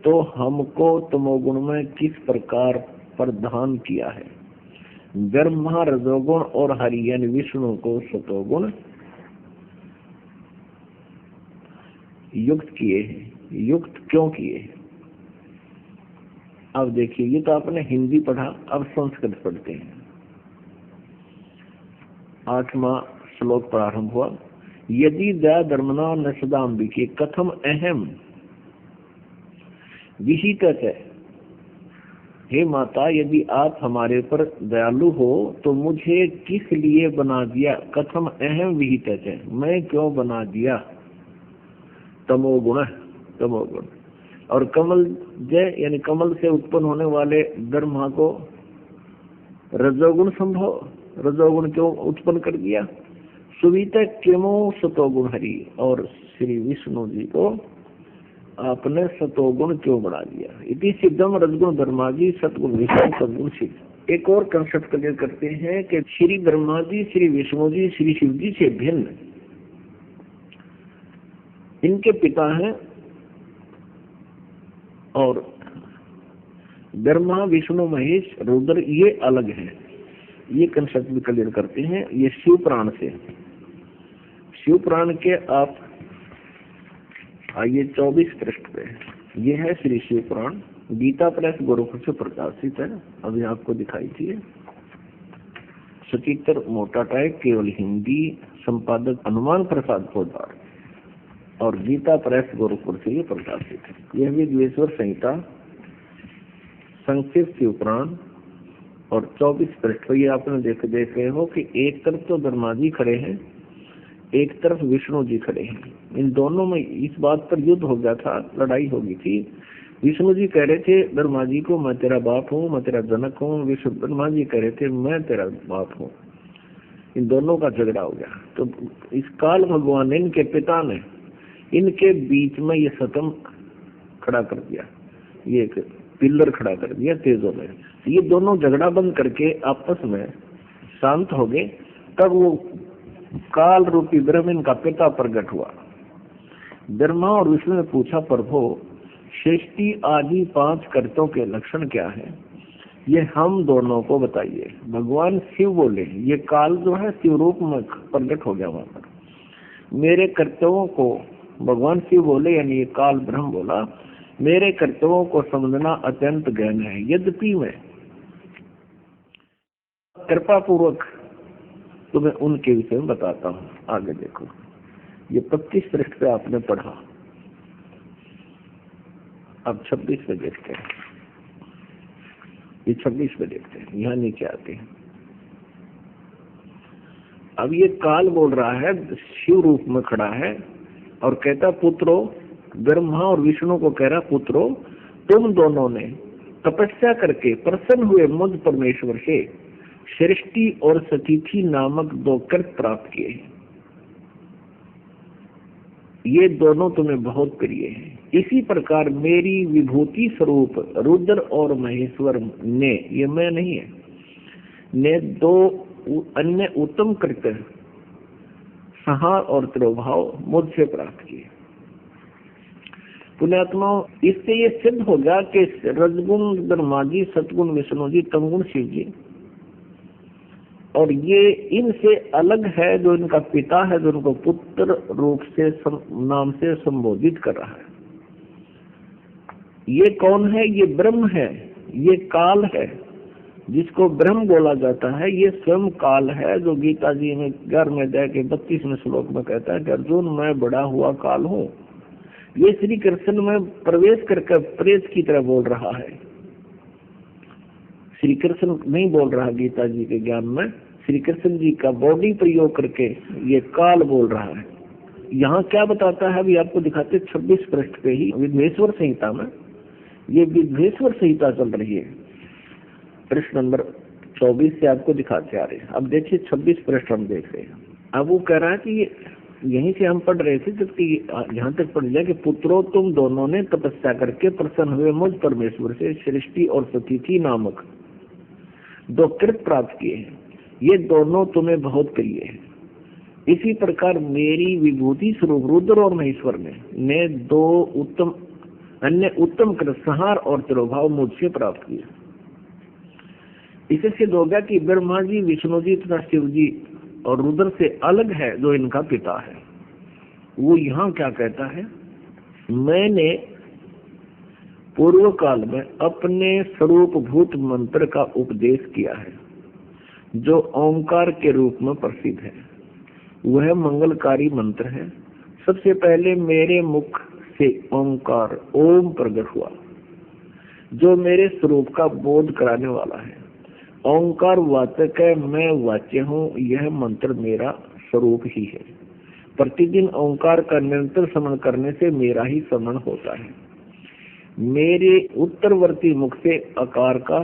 C: तो हमको तमोगुण में किस प्रकार प्रदान किया है। ब्रह्मा रजोगुण और हरियन विष्णु को सतोगुण युक्त किए हैं। युक्त क्यों किए हैं? अब देखिए, ये तो आपने हिंदी पढ़ा, अब संस्कृत पढ़ते हैं। 8वां श्लोक प्रारंभ हुआ। यदि दया धर्मना न सदाम्बिके कथम अहम विहित है। हे माता, यदि आप हमारे पर दयालु हो तो मुझे किस लिए बना दिया। कथम अहम विहित है, मैं क्यों बना दिया। तमोगुण, तमोगुण। और कमल जय यानी कमल से उत्पन्न होने वाले ब्रह्मा को रजोगुण संभव, रजोगुण क्यों उत्पन्न कर दिया। सुविता क्यों सतोगुण हरि, और श्री विष्णु जी को आपने सतोगुण क्यों बढ़ा दिया। इति सिद्धम रजगुण ब्रह्मा जी, सतगुण विष्णु, सदगुण शिव। एक और कंसेप्ट क्लियर करते हैं कि श्री ब्रह्मा जी, श्री विष्णु जी, श्री शिव जी से भिन्न इनके पिता हैं, और ब्रह्मा विष्णु महेश रुद्र ये अलग हैं। ये कंसेप्ट भी क्लियर करते हैं। ये शिव पुराण से, शिव पुराण के आप आइए 24 पृष्ठ पे, ये है श्री शिव पुराण, गीता प्रेस गोरखपुर से प्रकाशित है। अभी आपको दिखाई थी, सचित्र मोटा टाइप, केवल हिंदी, संपादक हनुमान प्रसाद पोदार, और गीता प्रेस गोरखपुर से ये प्रकाशित है। यह भी द्वेश्वर संहिता, संक्षिप्त शिव पुराण, और 24 पृष्ठ पर ये आपने देख रहे हो कि एक तरफ तो ब्रह्मा जी खड़े हैं, एक तरफ विष्णु जी खड़े हैं। इन दोनों में इस बात पर युद्ध हो गया था, लड़ाई हो गई थी। विष्णु जी कह रहे थे ब्रह्मा जी को, मैं तेरा बाप हूँ, मैं तेरा जनक हूँ। विष्णु ब्रह्मा जी कह रहे थे मैं तेरा बाप हूँ। इन दोनों का झगड़ा हो गया। तो इस काल भगवान ने, इनके पिता ने, इनके बीच में ये सतम खड़ा कर दिया, ये एक पिल्लर खड़ा कर दिया तेजों में। ये दोनों झगड़ा बंद करके आपस में शांत हो गए। तब वो काल रूपी ब्रह्म इनका पिता प्रकट हुआ। ब्रह्मा और विष्णु ने पूछा, प्रभु सृष्टि आदि 5 कर्तों के लक्षण क्या है, ये हम दोनों को बताइए। भगवान शिव बोले, ये काल जो है शिव रूप में प्रकट हो गया वहां पर। मेरे कर्तव्यों को भगवान शिव बोले, यानी ये काल ब्रह्म बोला, मेरे कर्तव्यों को समझना अत्यंत गहन है, यद्यपि मैं कृपा पूर्वक तुम्हें उनके विषय में बताता हूँ। आगे देखो, ये 25 पृष्ठ पे आपने पढ़ा, अब 26 पे देखते हैं। ये 26 पे देखते हैं, यहाँ नीचे आते हैं। अब ये काल बोल रहा है, शिव रूप में खड़ा है और कहता, पुत्रो, ब्रह्मा और विष्णु को कह रहा, पुत्रो तुम दोनों ने तपस्या करके प्रसन्न हुए मुझ परमेश्वर से सृष्टि और स्थिति नामक 2 कृत प्राप्त किए। ये दोनों तुम्हें बहुत प्रिय हैं। इसी प्रकार मेरी विभूति स्वरूप रुद्र और महेश्वर ने, ये मैं नहीं है, ने 2 अन्य उत्तम कृत्य संहार और तिरोभाव मुझसे प्राप्त किए। पुण्यात्माओं, इससे ये सिद्ध हो गया कि रजगुण ब्रह्मा जी, सतगुण विष्णु जी, तमगुण शिव जी, और ये इनसे अलग है जो इनका पिता है, जो उनको पुत्र रूप से नाम से संबोधित कर रहा है। ये कौन है? ये ब्रह्म है, ये काल है, जिसको ब्रह्म बोला जाता है। ये स्वयं काल है, जो गीता जी में 11वें अध्याय के 32वें श्लोक में कहता है कि अर्जुन, मैं बड़ा हुआ काल हूँ। ये श्री कृष्ण में प्रवेश करके प्रेत की तरह बोल रहा है। श्री कृष्ण नहीं बोल रहा गीता जी के ज्ञान में, श्री कृष्ण जी का बॉडी प्रयोग करके ये काल बोल रहा है। यहाँ क्या बताता है अभी आपको दिखाते, 26 पृष्ठ पे ही विघ्नेश्वर संहिता में, ये विघ्नेश्वर संहिता चल रही है, पृष्ठ नंबर 24 से आपको दिखाते आ रहे हैं। अब देखिए 26 पृष्ठ हम देख रहे हैं। अब वो कह रहा है कि यहीं से हम पढ़ रहे थे, जबकि यहाँ तक पढ़ लिया कि पुत्रों तुम दोनों ने तपस्या करके प्रसन्न हुए मुझ परमेश्वर से सृष्टि और स्थिति नामक 2 कृत प्राप्त किए हैं। ये दोनों तुम्हें बहुत प्रिय है। इसी प्रकार मेरी विभूति स्वरूप रुद्र और महेश्वर ने 2 अन्य उत्तम कृत संहार और तिरोभाव मुझसे प्राप्त किए। इससे सिद्ध हो गया कि ब्रह्मा जी, विष्णु जी तथा शिव जी और रुद्र से अलग है जो इनका पिता है। वो यहाँ क्या कहता है, मैंने पूर्व काल में अपने स्वरूप भूत मंत्र का उपदेश किया है, जो ओंकार के रूप में प्रसिद्ध है। वह मंगलकारी मंत्र है। सबसे पहले मेरे मुख से ओंकार ओम प्रकट हुआ, जो मेरे स्वरूप का बोध कराने वाला है। ओंकार वाचक है, मैं वाच्य हूँ। यह मंत्र मेरा स्वरूप ही है। प्रतिदिन ओंकार का निरंतर स्मरण करने से मेरा ही स्मरण होता है। मेरे उत्तरवर्ती मुख से अकार का,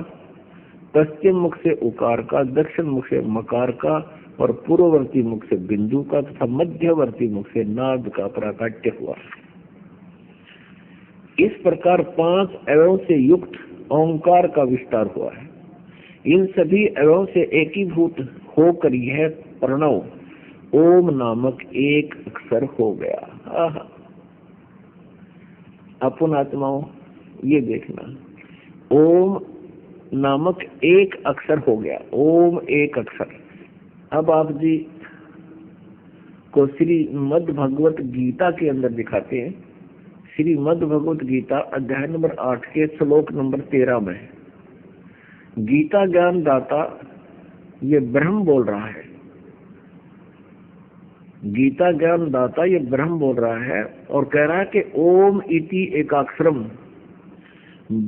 C: पश्चिम मुख से उकार का, दक्षिण मुख से मकार का और पूर्ववर्ती मुख से बिंदु का तथा मध्यवर्ती मुख से नाद का प्राकट्य हुआ। इस प्रकार 5 अवयव से युक्त ओंकार का विस्तार हुआ है। इन सभी अवयव से एकीभूत होकर यह प्रणव ओम नामक एक अक्षर हो गया। अपन आत्माओं ये देखना, ओम नामक एक अक्षर हो गया, ओम एक अक्षर। अब आप जी को श्रीमद् भगवत गीता के अंदर दिखाते हैं। श्रीमद् भगवत गीता अध्याय नंबर 8 के श्लोक नंबर 13 में गीता ज्ञान दाता ये ब्रह्म बोल रहा है। गीता ज्ञान दाता ये ब्रह्म बोल रहा है और कह रहा है कि ओम इति एकाक्षरम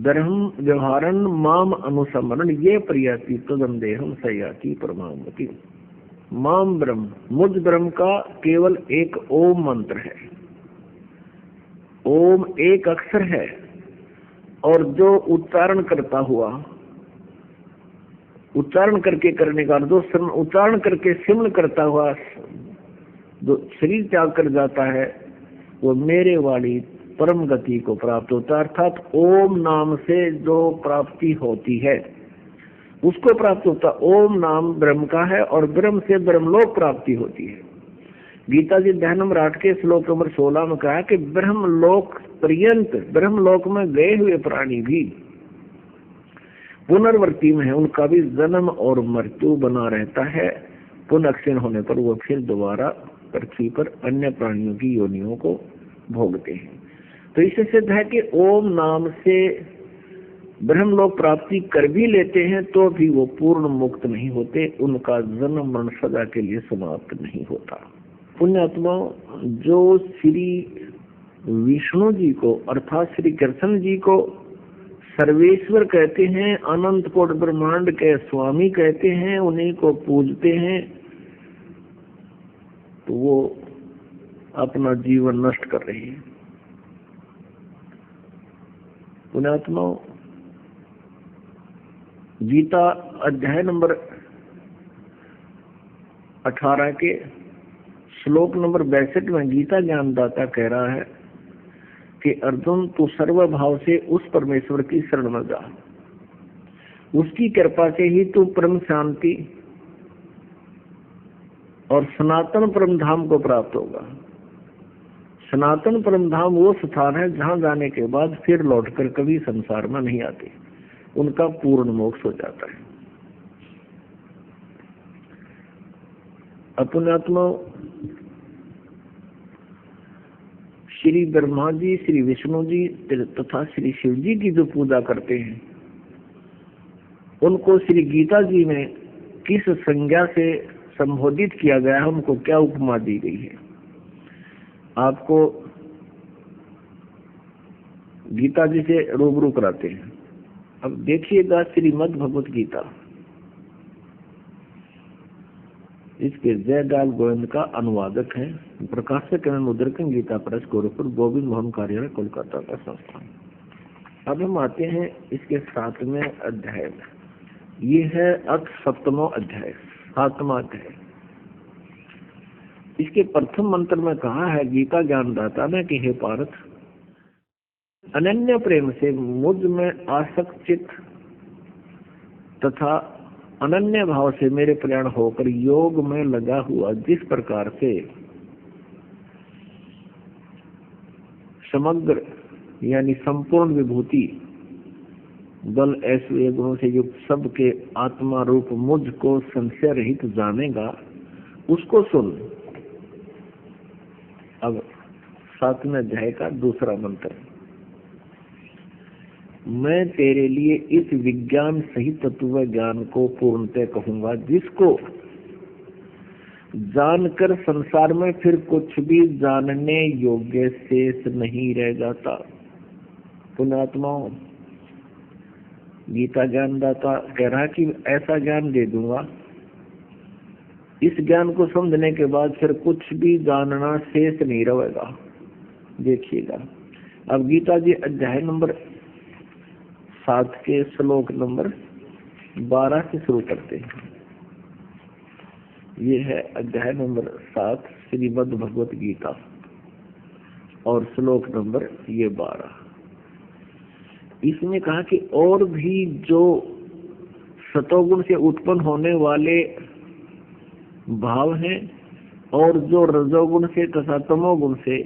C: ब्रह्म व्यवहारन माम अनुसमरण ये प्रियति तदम देहम सयाति परमामति। माम ब्रह्म, मुझ ब्रह्म का केवल एक ओम मंत्र है। ओम एक अक्षर है और जो उच्चारण करता हुआ, उच्चारण करके करने का, जो उच्चारण करके सिमरण करता हुआ जो शरीर त्याग कर जाता है, वो मेरे वाली परम गति को प्राप्त होता है। अर्थात ओम नाम से जो प्राप्ति होती है उसको प्राप्त होता। ओम नाम ब्रह्म का है और ब्रह्म से ब्रह्मलोक प्राप्ति होती है। गीता जी अध्याय नंबर 8 के श्लोक नंबर 16 में कहा कि ब्रह्मलोक पर्यंत, ब्रह्मलोक में गए हुए प्राणी भी पुनर्वर्ती में है, उनका भी जन्म और मृत्यु बना रहता है। पुनः क्षीण होने पर वो फिर दोबारा पृथ्वी पर अन्य प्राणियों की योनियों को भोगते हैं। तो इससे सिद्ध है कि ओम नाम से ब्रह्मलोक प्राप्ति कर भी लेते हैं तो भी वो पूर्ण मुक्त नहीं होते, उनका जन्म मरण सदा के लिए समाप्त नहीं होता। पुण्यात्मा, जो श्री विष्णु जी को अर्थात श्री कृष्ण जी को सर्वेश्वर कहते हैं, अनंत कोटि ब्रह्मांड के स्वामी कहते हैं, उन्हीं को पूजते हैं, तो वो अपना जीवन नष्ट कर रहे हैं। पुण्यात्मा, गीता अध्याय नंबर 18 के श्लोक नंबर 62 में गीता ज्ञानदाता कह रहा है कि अर्जुन, तू सर्वभाव से उस परमेश्वर की शरण में जा, उसकी कृपा से ही तू परम शांति और सनातन परम धाम को प्राप्त होगा। सनातन परम धाम वो स्थान है जहां जाने के बाद फिर लौटकर कभी संसार में नहीं आते, उनका पूर्ण मोक्ष हो जाता है। अपनात्मा, श्री ब्रह्मा जी, श्री विष्णु जी तथा श्री शिव जी की जो पूजा करते हैं, उनको श्री गीता जी में किस संज्ञा से संबोधित किया गया है, उनको क्या उपमा दी गई है, आपको गीता जी से रूबरू कराते हैं। अब देखिएगा श्रीमद् भगवत गीता, इसके जयदाल गोविंद का अनुवादक है, प्रकाशक एवं मुद्रक गीता प्रेस, गोरखपुर, गोविंद मोहन कार्यालय, कोलकाता का संस्थान। अब हम आते हैं इसके 7वें अध्याय में। ये है अथ 7वां अध्याय, 7वां अध्याय। इसके प्रथम मंत्र में कहा है गीता ज्ञानदाता ने कि हे पार्थ, अनन्य प्रेम से मुझ में आसक्त चित्त तथा अनन्य भाव से मेरे प्रयाण होकर योग में लगा हुआ जिस प्रकार से समग्र यानी संपूर्ण विभूति बल ऐश्वर्य गुणों से युक्त सबके आत्मा रूप मुझ को संशय रहित जानेगा, उसको सुन। अब 7वें अध्याय का दूसरा मंत्र, मैं तेरे लिए इस विज्ञान सहित तत्व ज्ञान को पूर्णतः कहूंगा, जिसको जानकर संसार में फिर कुछ भी जानने योग्य शेष नहीं रह जाता। पुण्यात्माओं, गीता ज्ञानदाता कह रहा कि ऐसा ज्ञान दे दूंगा, इस ज्ञान को समझने के बाद फिर कुछ भी जानना शेष नहीं रहेगा। देखिएगा, अब गीता जी अध्याय नंबर 7 के श्लोक नंबर 12 से शुरू करते हैं। ये है अध्याय नंबर 7 श्रीमद् भगवत गीता और श्लोक नंबर ये 12। इसमें कहा कि और भी जो सतोगुण से उत्पन्न होने वाले भाव हैं और जो रजोगुण से तथा तमोगुण से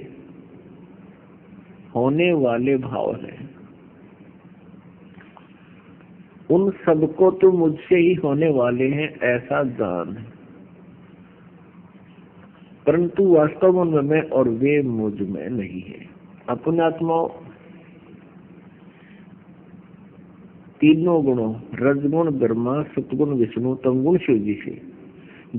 C: होने वाले भाव हैं, उन सबको तो मुझसे ही होने वाले हैं ऐसा जान, परंतु वास्तव में मैं और वे मुझ में नहीं है। अपने आत्मा तीनों गुणों रजगुण ब्रह्मा, सतगुण विष्णु, तमगुण शिव जी से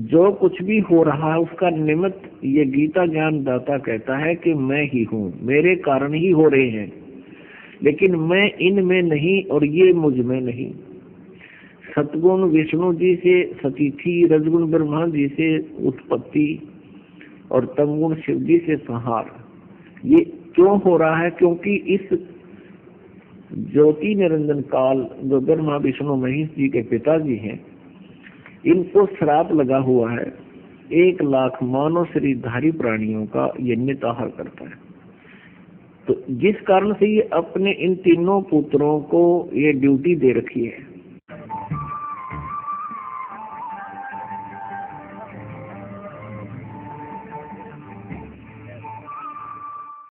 C: जो कुछ भी हो रहा है उसका निमित्त ये गीता ज्ञान दाता कहता है कि मैं ही हूँ, मेरे कारण ही हो रहे हैं, लेकिन मैं इनमें नहीं और ये मुझ में नहीं। सतगुण विष्णु जी से सतीथि, रजगुण ब्रह्मा जी से उत्पत्ति और तमगुण शिव जी से संहार। ये क्यों हो रहा है? क्योंकि इस ज्योति निरंजन काल जो ब्रह्मा विष्णु महेश जी के पिताजी हैं, इनको श्राप लगा हुआ है 1 लाख मानव शरीरधारी प्राणियों का ये नित आहार करता है। तो जिस कारण से ये अपने इन तीनों पुत्रों को ये ड्यूटी दे रखी है